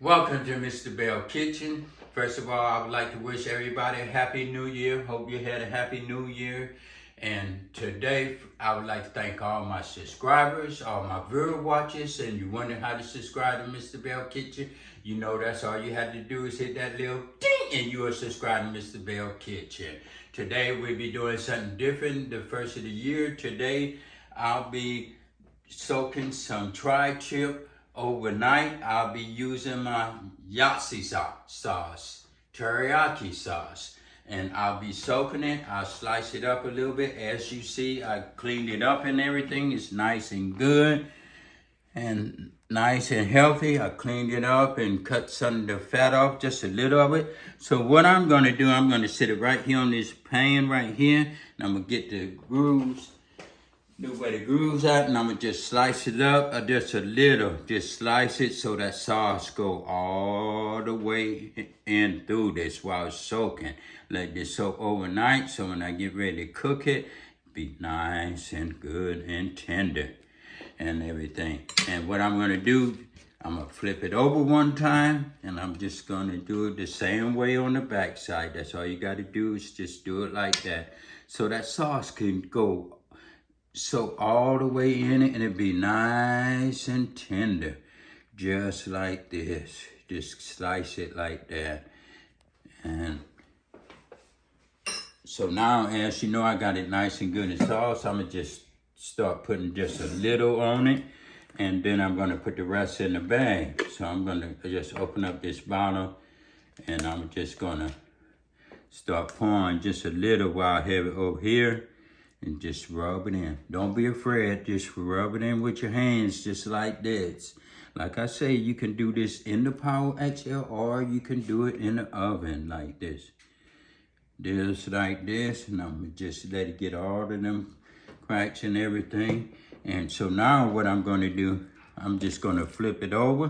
Welcome to Mr. Belle Kitchen. First of all, I would like to wish everybody a Happy New Year. Hope you had a Happy New Year. And today, I would like to thank all my subscribers, all my viewer watchers, and you wonder how to subscribe to Mr. Belle Kitchen. You know that's all you have to do is hit that little ding and you are subscribed to Mr. Belle Kitchen. Today, we'll be doing something different, the first of the year. Today, I'll be soaking some tri-tip overnight. I'll be using my Yoshida sauce, teriyaki sauce, and I'll be soaking it. I'll slice it up a little bit. As you see, I cleaned it up and everything. It's nice and good and nice and healthy. I cleaned it up and cut some of the fat off, just a little of it. So what I'm gonna do, I'm gonna sit it right here on this pan right here, and I'm gonna get the grooves, where the grooves at, and I'm gonna just slice it up just a little. Just slice it so that sauce go all the way in through this while it's soaking. Let this soak overnight so when I get ready to cook it, be nice and good and tender and everything. And what I'm gonna do, I'm gonna flip it over one time, and I'm just gonna do it the same way on the back side. That's all you gotta do is just do it like that. So that sauce can go soak all the way in it, and it'll be nice and tender, just like this. Just slice it like that. And so now, as you know, I got it nice and good in sauce. I'm gonna just start putting just a little on it, and then I'm gonna put the rest in the bag. So I'm gonna just open up this bottle, and I'm just gonna start pouring just a little while I have it over here. And just rub it in. Don't be afraid. Just rub it in with your hands just like this. Like I say, you can do this in the Power XL or you can do it in the oven like this. Just like this. And I'm going to just let it get all of them cracks and everything. And so now what I'm going to do, I'm just going to flip it over.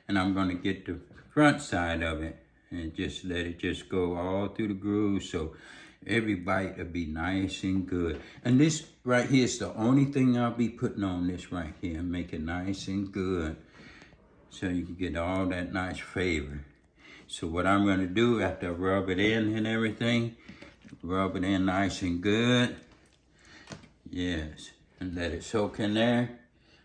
And I'm going to get the front side of it. And just let it just go all through the groove. So every bite will be nice and good. And this right here is the only thing I'll be putting on this right here. Make it nice and good. So you can get all that nice flavor. So what I'm going to do after I rub it in and everything, rub it in nice and good. Yes. And let it soak in there.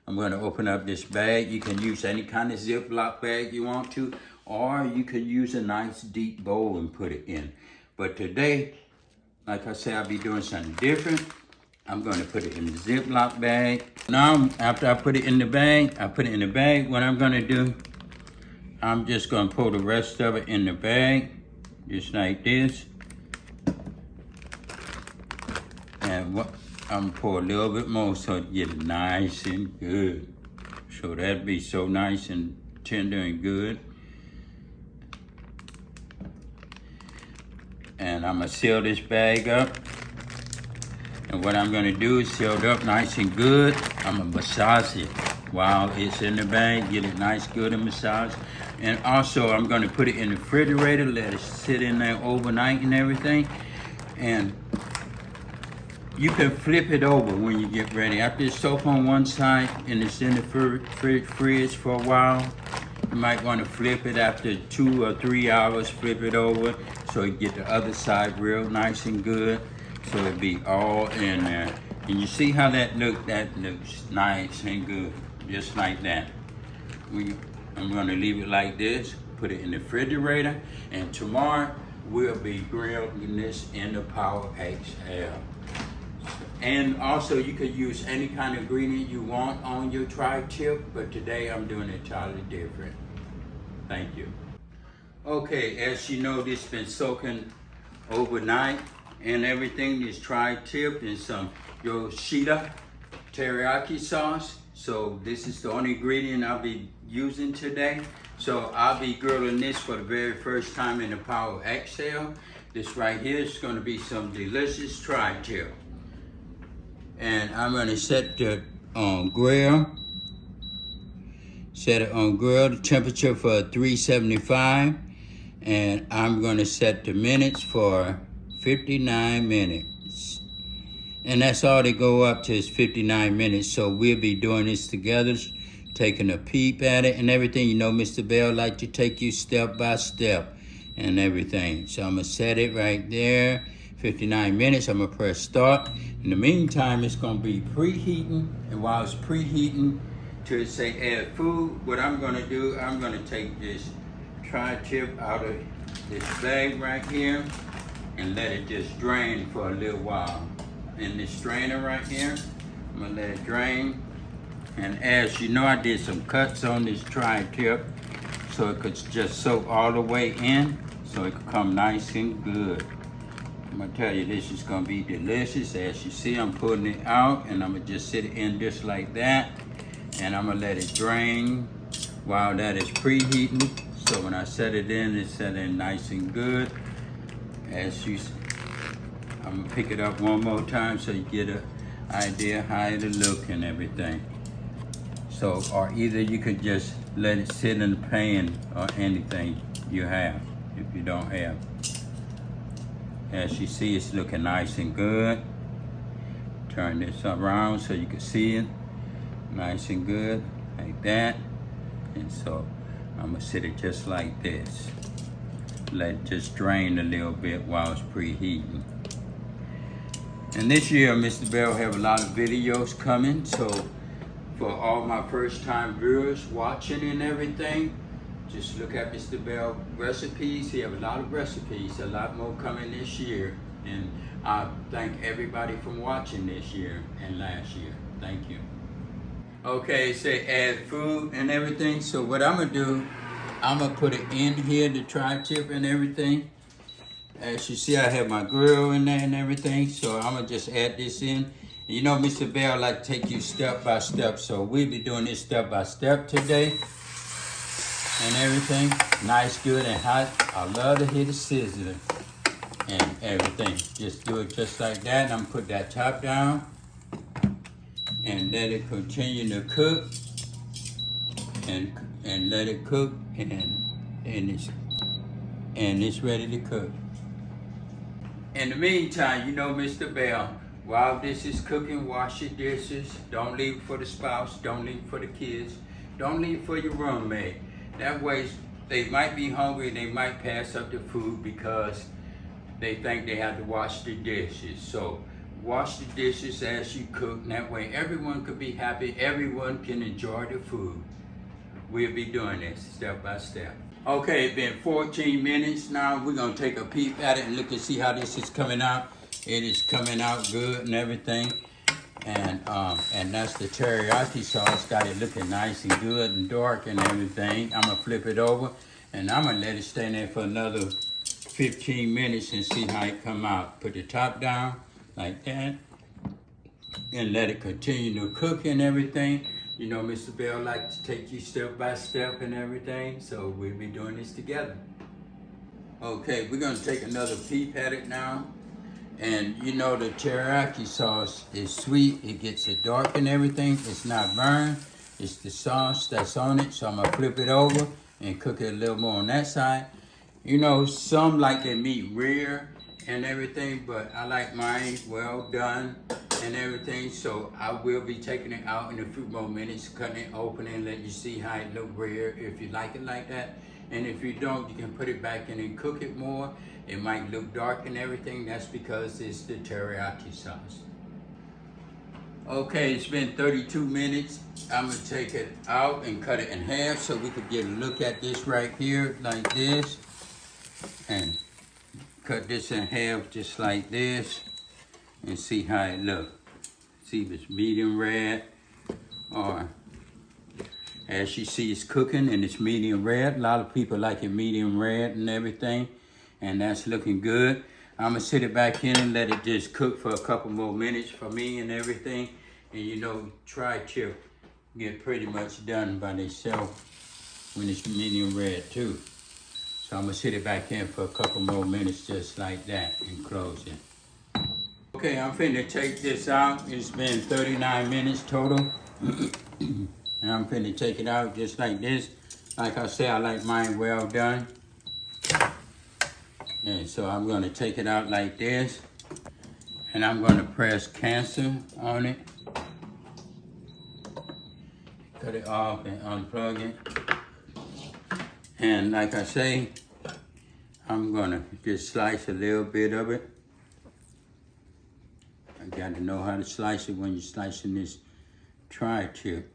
I'm going to open up this bag. You can use any kind of Ziploc bag you want to. Or you could use a nice deep bowl and put it in. But today, like I said, I'll be doing something different. I'm going to put it in the Ziploc bag. Now, after I put it in the bag, what I'm going to do, I'm just going to pour the rest of it in the bag, just like this. And I'm going to pour a little bit more so it gets nice and good. So that'll be so nice and tender and good. And I'm gonna seal this bag up. And what I'm gonna do is seal it up nice and good. I'm gonna massage it while it's in the bag, get it nice, good and massage. And also I'm gonna put it in the refrigerator, let it sit in there overnight and everything. And you can flip it over when you get ready. After it's soaked on one side and it's in the fridge for a while, you might want to flip it after 2 or 3 hours, flip it over so you get the other side real nice and good. So it'll be all in there. And you see how that looks? That looks nice and good, just like that. I'm going to leave it like this, put it in the refrigerator, and tomorrow we'll be grilling this in the Power XL. And also you could use any kind of ingredient you want on your tri-tip, but today I'm doing it entirely different. Thank you. Okay, as you know, this has been soaking overnight and everything. This tri-tip and some Yoshida teriyaki sauce. So this is the only ingredient I'll be using today. So I'll be grilling this for the very first time in the Power XL. This right here is going to be some delicious tri-tip. And I'm going to set the grill. Set it on grill, the temperature for 375. And I'm going to set the minutes for 59 minutes. And that's all they go up to is 59 minutes. So we'll be doing this together. taking a peep at it and everything. You know, Mr. Belle like to take you step by step and everything. So I'm gonna set it right there. 59 minutes, I'm gonna press start. In the meantime, it's gonna be preheating. And while it's preheating, to say add food, what I'm gonna do, I'm gonna take this tri-tip out of this bag right here and let it just drain for a little while. In this strainer right here, I'm gonna let it drain. And as you know, I did some cuts on this tri-tip so it could just soak all the way in, so it could come nice and good. I'm gonna tell you, this is gonna be delicious. As you see, I'm putting it out and I'm gonna just sit it in just like that. And I'm gonna let it drain while that is preheating. So when I set it in, it's set in nice and good. As you, I'm gonna pick it up one more time so you get an idea how it'll look and everything. So, or either you could just let it sit in the pan or anything you have, if you don't have. As you see, it's looking nice and good. Turn this around so you can see it. Nice and good, like that. And so, I'm gonna sit it just like this. Let it just drain a little bit while it's preheating. And this year, Mr. Belle have a lot of videos coming, so for all my first time viewers watching and everything, just look at Mr. Belle recipes. He have a lot of recipes, a lot more coming this year. And I thank everybody for watching this year and last year. Thank you. Okay, say add food and everything. So what I'm gonna do, I'm gonna put it in here, the tri-tip and everything. As you see, I have my grill in there and everything. So I'm gonna just add this in. You know, Mr. Belle like to take you step by step, so we'll be doing this step by step today and everything. Nice, good, and hot. I love to hear the sizzling and everything. Just do it just like that. And I'm gonna put that top down and let it continue to cook and let it cook and it's ready to cook. In the meantime, you know, Mr. Belle, while this is cooking, wash your dishes. Don't leave it for the spouse. Don't leave it for the kids. Don't leave it for your roommate. That way, they might be hungry. They might pass up the food because they think they have to wash the dishes. So wash the dishes as you cook. And that way, everyone could be happy. Everyone can enjoy the food. We'll be doing this step by step. Okay, it's been 14 minutes now. We're gonna take a peep at it and look and see how this is coming out. It is coming out good and everything. And that's the teriyaki sauce. Got it looking nice and good and dark and everything. I'm gonna flip it over and I'm gonna let it stay there for another 15 minutes and see how it come out. Put the top down like that and let it continue to cook and everything. You know, Mr. Belle likes to take you step by step and everything, so we'll be doing this together. Okay, we're gonna take another peep at it now. And you know, the teriyaki sauce is sweet. It gets it dark and everything. It's not burned. It's the sauce that's on it. So I'm gonna flip it over and cook it a little more on that side. You know, some like their meat rare and everything, but I like mine well done and everything. So I will be taking it out in a few more minutes, cutting it open and let you see how it look rare if you like it like that. And if you don't, you can put it back in and cook it more. It might look dark and everything. That's because it's the teriyaki sauce. Okay, it's been 32 minutes. I'm gonna take it out and cut it in half so we could get a look at this right here like this. And cut this in half just like this and see how it looks. See if it's medium rare or as you see it's cooking and it's medium rare. A lot of people like it medium rare and everything. And that's looking good. I'm gonna sit it back in and let it just cook for a couple more minutes for me and everything. And you know, tri-tip get pretty much done by themselves when it's medium rare too. So I'm gonna sit it back in for a couple more minutes just like that and close it. Okay, I'm finna take this out. It's been 39 minutes total. And I'm finna take it out just like this. Like I said, I like mine well done. And so I'm gonna take it out like this. And I'm gonna press cancel on it. Cut cut it off and unplug it. And like I say, I'm gonna just slice a little bit of it. I got to know how to slice it when you're slicing this tri-tip.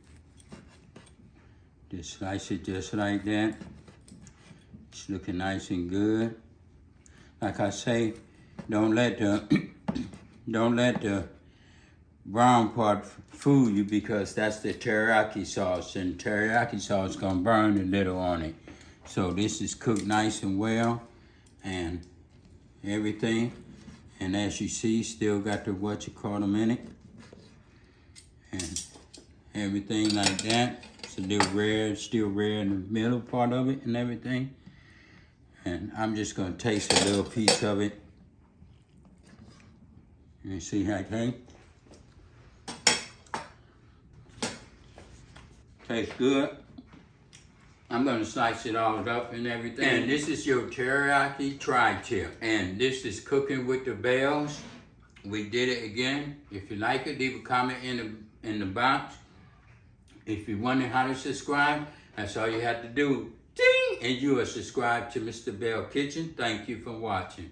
Just slice it just like that. It's looking nice and good. Like I say, don't let the brown part fool you, because that's the teriyaki sauce, and teriyaki sauce gonna burn a little on it. So this is cooked nice and well and everything. And as you see, still got the in it. And everything like that. It's a little red, still red in the middle part of it and everything. And I'm just gonna taste a little piece of it. You see how it tastes? Tastes good. I'm gonna slice it all up and everything. And this is your teriyaki tri-tip. And this is cooking with the Bells. We did it again. If you like it, leave a comment in the box. If you wonder how to subscribe, that's all you have to do. Ding! And you are subscribed to Mr. Belle Kitchen. Thank you for watching.